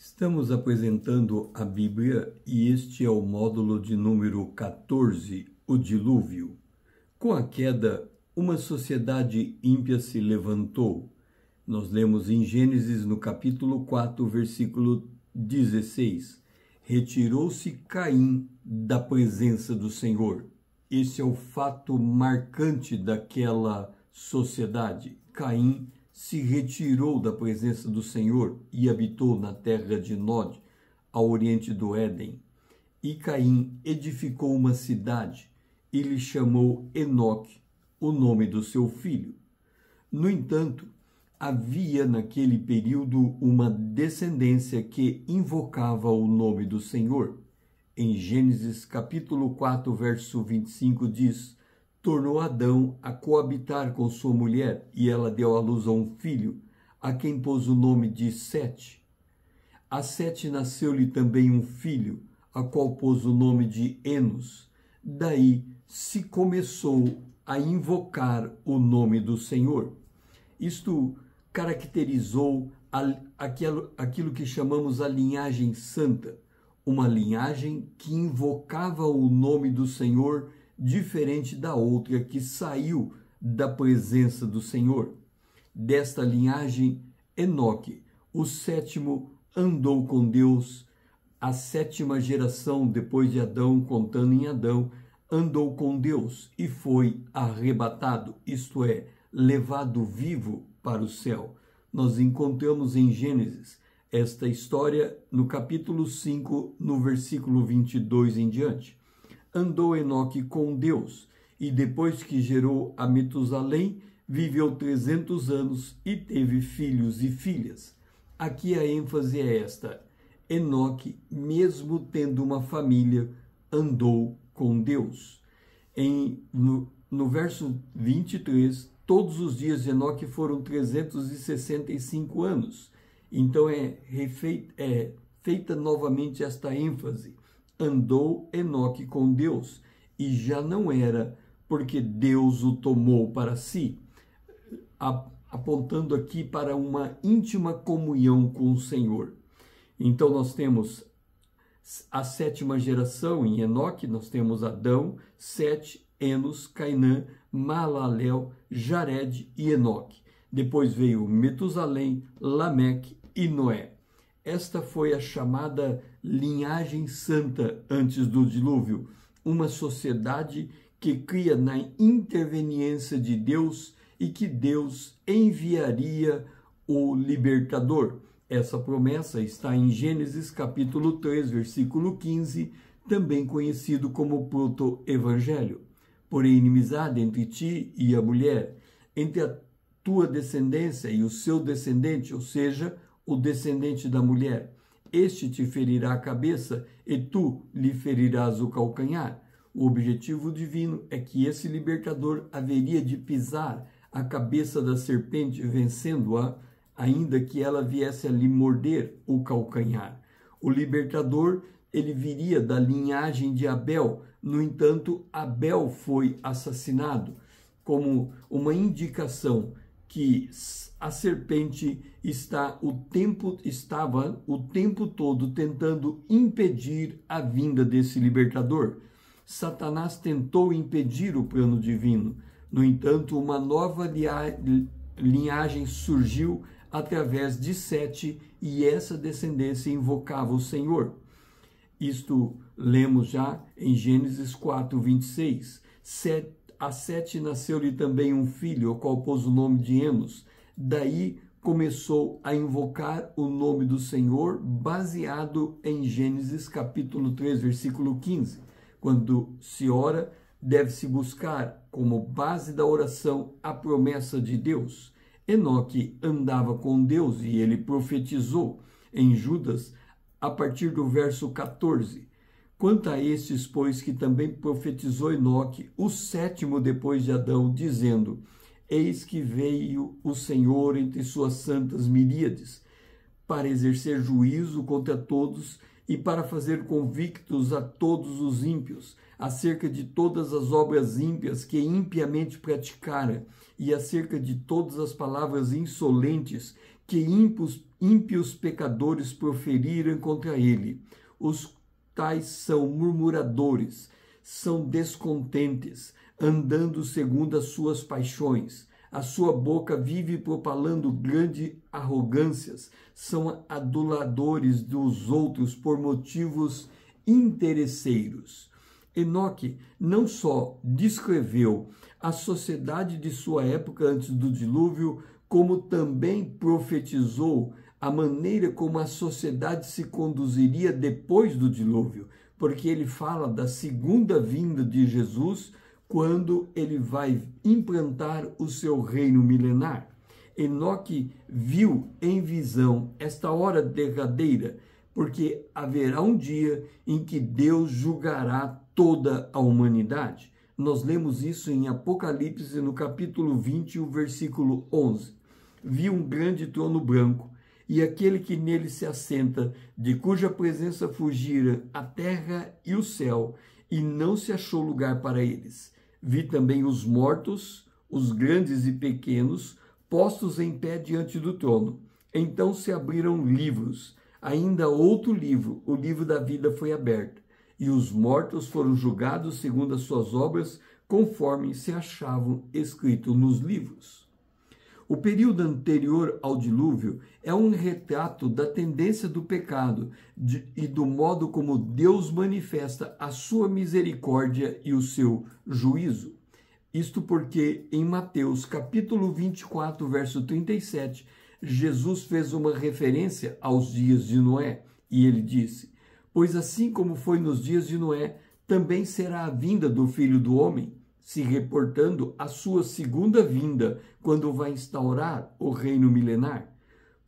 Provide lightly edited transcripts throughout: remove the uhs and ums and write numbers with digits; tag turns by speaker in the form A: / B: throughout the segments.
A: Estamos apresentando a Bíblia e este é o módulo de número 14, o dilúvio. Com a queda, uma sociedade ímpia se levantou. Nós lemos em Gênesis, no capítulo 4, versículo 16. Retirou-se Caim da presença do Senhor. Esse é o fato marcante daquela sociedade. Caim se retirou da presença do Senhor e habitou na terra de Nod, ao oriente do Éden. E Caim edificou uma cidade e lhe chamou Enoque, o nome do seu filho. No entanto, havia naquele período uma descendência que invocava o nome do Senhor. Em Gênesis capítulo 4, verso 25 diz: tornou Adão a coabitar com sua mulher, e ela deu à luz a um filho, a quem pôs o nome de Sete. A Sete nasceu-lhe também um filho, a qual pôs o nome de Enos. Daí se começou a invocar o nome do Senhor. Isto caracterizou aquilo que chamamos a linhagem santa, uma linhagem que invocava o nome do Senhor, diferente da outra que saiu da presença do Senhor. Desta linhagem, Enoque, o sétimo, andou com Deus. A sétima geração depois de Adão, contando em Adão, andou com Deus e foi arrebatado, isto é, levado vivo para o céu. Nós encontramos em Gênesis esta história no capítulo 5, no versículo 22 em diante. Andou Enoque com Deus, e depois que gerou a Metusalém, viveu 300 anos e teve filhos e filhas. Aqui a ênfase é esta: Enoque, mesmo tendo uma família, andou com Deus. No verso 23, todos os dias de Enoque foram 365 anos. Então feita novamente esta ênfase. Andou Enoque com Deus, e já não era porque Deus o tomou para si, apontando aqui para uma íntima comunhão com o Senhor. Então nós temos a sétima geração em Enoque, nós temos Adão, Sete, Enos, Cainã, Maalalel, Jared e Enoque. Depois veio Metusalém, Lameque e Noé. Esta foi a chamada linhagem santa antes do dilúvio, uma sociedade que cria na interveniência de Deus e que Deus enviaria o libertador. Essa promessa está em Gênesis capítulo 3, versículo 15, também conhecido como proto-evangelho. Porém, inimizade entre ti e a mulher, entre a tua descendência e o seu descendente, ou seja, o descendente da mulher. Este te ferirá a cabeça e tu lhe ferirás o calcanhar. O objetivo divino é que esse libertador haveria de pisar a cabeça da serpente, vencendo-a, ainda que ela viesse a lhe morder o calcanhar. O libertador, ele viria da linhagem de Abel. No entanto, Abel foi assassinado, como uma indicação que a serpente estava o tempo todo tentando impedir a vinda desse libertador. Satanás tentou impedir o plano divino. No entanto, uma nova linhagem surgiu através de Sete, e essa descendência invocava o Senhor. Isto lemos já em Gênesis 4, 26. A Sete nasceu-lhe também um filho, ao qual pôs o nome de Enos. Daí começou a invocar o nome do Senhor, baseado em Gênesis capítulo 3, versículo 15. Quando se ora, deve-se buscar como base da oração a promessa de Deus. Enoque andava com Deus e ele profetizou em Judas, a partir do verso 14. Quanto a estes, pois, que também profetizou Enoque, o sétimo depois de Adão, dizendo: eis que veio o Senhor entre suas santas miríades, para exercer juízo contra todos e para fazer convictos a todos os ímpios, acerca de todas as obras ímpias que impiamente praticara, e acerca de todas as palavras insolentes que ímpios pecadores proferiram contra ele. Os tais são murmuradores, são descontentes, andando segundo as suas paixões. A sua boca vive propalando grandes arrogâncias, são aduladores dos outros por motivos interesseiros. Enoque não só descreveu a sociedade de sua época antes do dilúvio, como também profetizou a maneira como a sociedade se conduziria depois do dilúvio, porque ele fala da segunda vinda de Jesus, quando ele vai implantar o seu reino milenar. Enoque viu em visão esta hora derradeira, porque haverá um dia em que Deus julgará toda a humanidade. Nós lemos isso em Apocalipse, no capítulo 20, o versículo 11. Viu um grande trono branco, e aquele que nele se assenta, de cuja presença fugira a terra e o céu, e não se achou lugar para eles. Vi também os mortos, os grandes e pequenos, postos em pé diante do trono. Então se abriram livros. Ainda outro livro, o livro da vida, foi aberto. E os mortos foram julgados segundo as suas obras, conforme se achavam escritos nos livros. O período anterior ao dilúvio é um retrato da tendência do pecado e do modo como Deus manifesta a sua misericórdia e o seu juízo. Isto porque em Mateus capítulo 24, verso 37, Jesus fez uma referência aos dias de Noé e ele disse: pois assim como foi nos dias de Noé, também será a vinda do Filho do Homem, se reportando a sua segunda vinda, quando vai instaurar o reino milenar.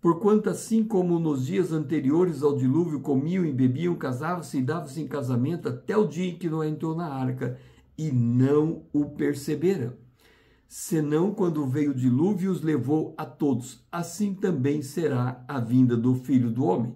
A: Porquanto assim como nos dias anteriores ao dilúvio comiam e bebiam, casavam-se e davam-se em casamento, até o dia em que Noé entrou na arca, e não o perceberam. Senão quando veio o dilúvio os levou a todos, assim também será a vinda do Filho do Homem.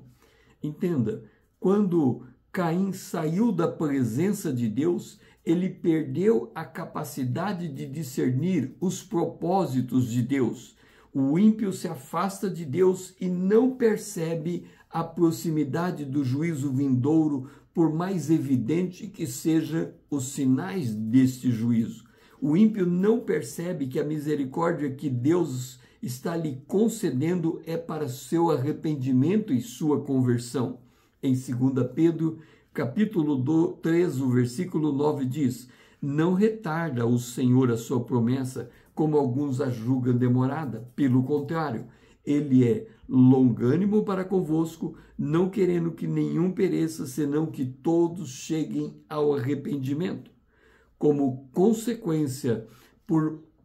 A: Entenda, quando Caim saiu da presença de Deus, ele perdeu a capacidade de discernir os propósitos de Deus. O ímpio se afasta de Deus e não percebe a proximidade do juízo vindouro, por mais evidente que sejam os sinais deste juízo. O ímpio não percebe que a misericórdia que Deus está lhe concedendo é para seu arrependimento e sua conversão. Em 2 Pedro, capítulo 3, o versículo 9 diz: não retarda o Senhor a sua promessa, como alguns a julgam demorada. Pelo contrário, ele é longânimo para convosco, não querendo que nenhum pereça, senão que todos cheguem ao arrependimento. Como consequência,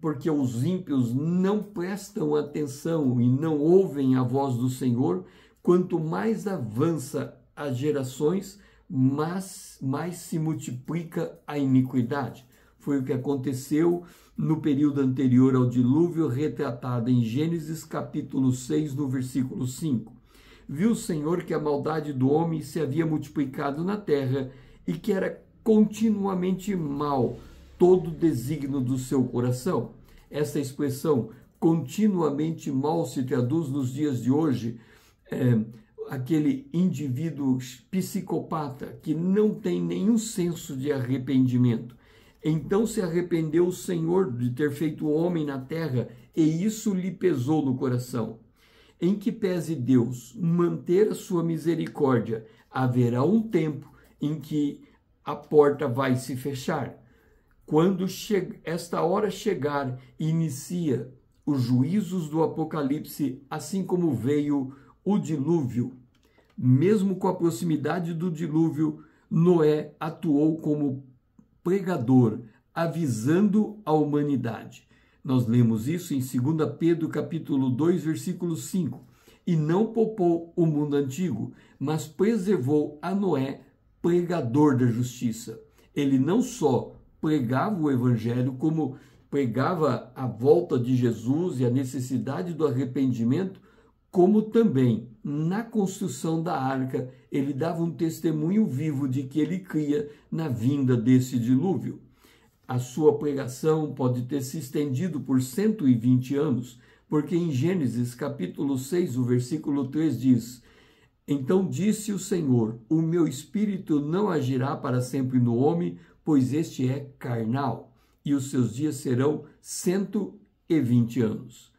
A: porque os ímpios não prestam atenção e não ouvem a voz do Senhor, quanto mais avança as gerações, mais se multiplica a iniquidade. Foi o que aconteceu no período anterior ao dilúvio, retratado em Gênesis capítulo 6, no versículo 5. Viu o Senhor que a maldade do homem se havia multiplicado na terra e que era continuamente mal todo desígnio do seu coração. Essa expressão continuamente mal se traduz nos dias de hoje, aquele indivíduo psicopata que não tem nenhum senso de arrependimento. Então se arrependeu o Senhor de ter feito o homem na terra, e isso lhe pesou no coração. Em que pese Deus manter a sua misericórdia, haverá um tempo em que a porta vai se fechar. Quando esta hora chegar, inicia os juízos do Apocalipse, assim como veio o dilúvio. Mesmo com a proximidade do dilúvio, Noé atuou como pregador, avisando a humanidade. Nós lemos isso em 2 Pedro capítulo 2, versículo 5. E não poupou o mundo antigo, mas preservou a Noé, pregador da justiça. Ele não só pregava o evangelho, como pregava a volta de Jesus e a necessidade do arrependimento, como também na construção da arca ele dava um testemunho vivo de que ele cria na vinda desse dilúvio. A sua pregação pode ter se estendido por 120 anos, Porque em Gênesis capítulo 6, o versículo 3 diz: Então disse o Senhor, o meu espírito não agirá para sempre no homem, pois este é carnal, e os seus dias serão 120 anos.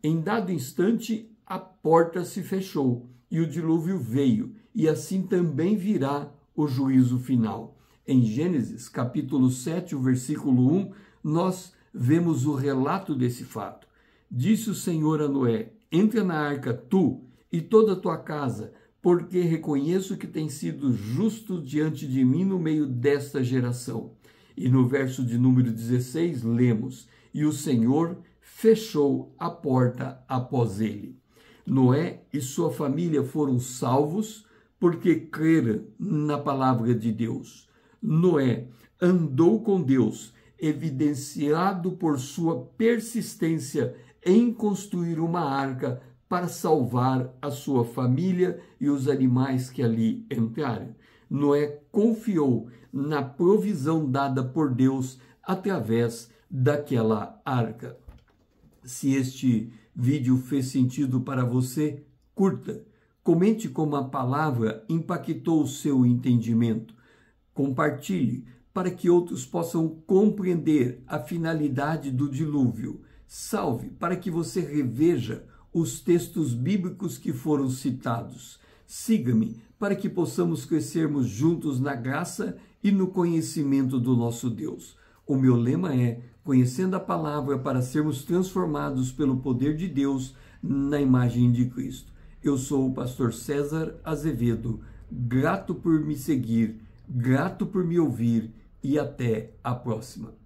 A: Em dado instante, a porta se fechou, e o dilúvio veio, e assim também virá o juízo final. Em Gênesis capítulo 7, o versículo 1, nós vemos o relato desse fato. Disse o Senhor a Noé: Entra na arca tu e toda a tua casa, porque reconheço que tens sido justo diante de mim no meio desta geração. E no verso de número 16 lemos: E o Senhor fechou a porta após ele. Noé e sua família foram salvos porque creram na palavra de Deus. Noé andou com Deus, evidenciado por sua persistência em construir uma arca para salvar a sua família e os animais que ali entraram. Noé confiou na provisão dada por Deus através daquela arca. Se este vídeo fez sentido para você, curta, comente como a palavra impactou o seu entendimento, compartilhe para que outros possam compreender a finalidade do dilúvio. Salve para que você reveja os textos bíblicos que foram citados. Siga-me para que possamos crescermos juntos na graça e no conhecimento do nosso Deus. O meu lema é: conhecendo a palavra para sermos transformados pelo poder de Deus na imagem de Cristo. Eu sou o pastor César Azevedo, grato por me seguir, grato por me ouvir e até a próxima.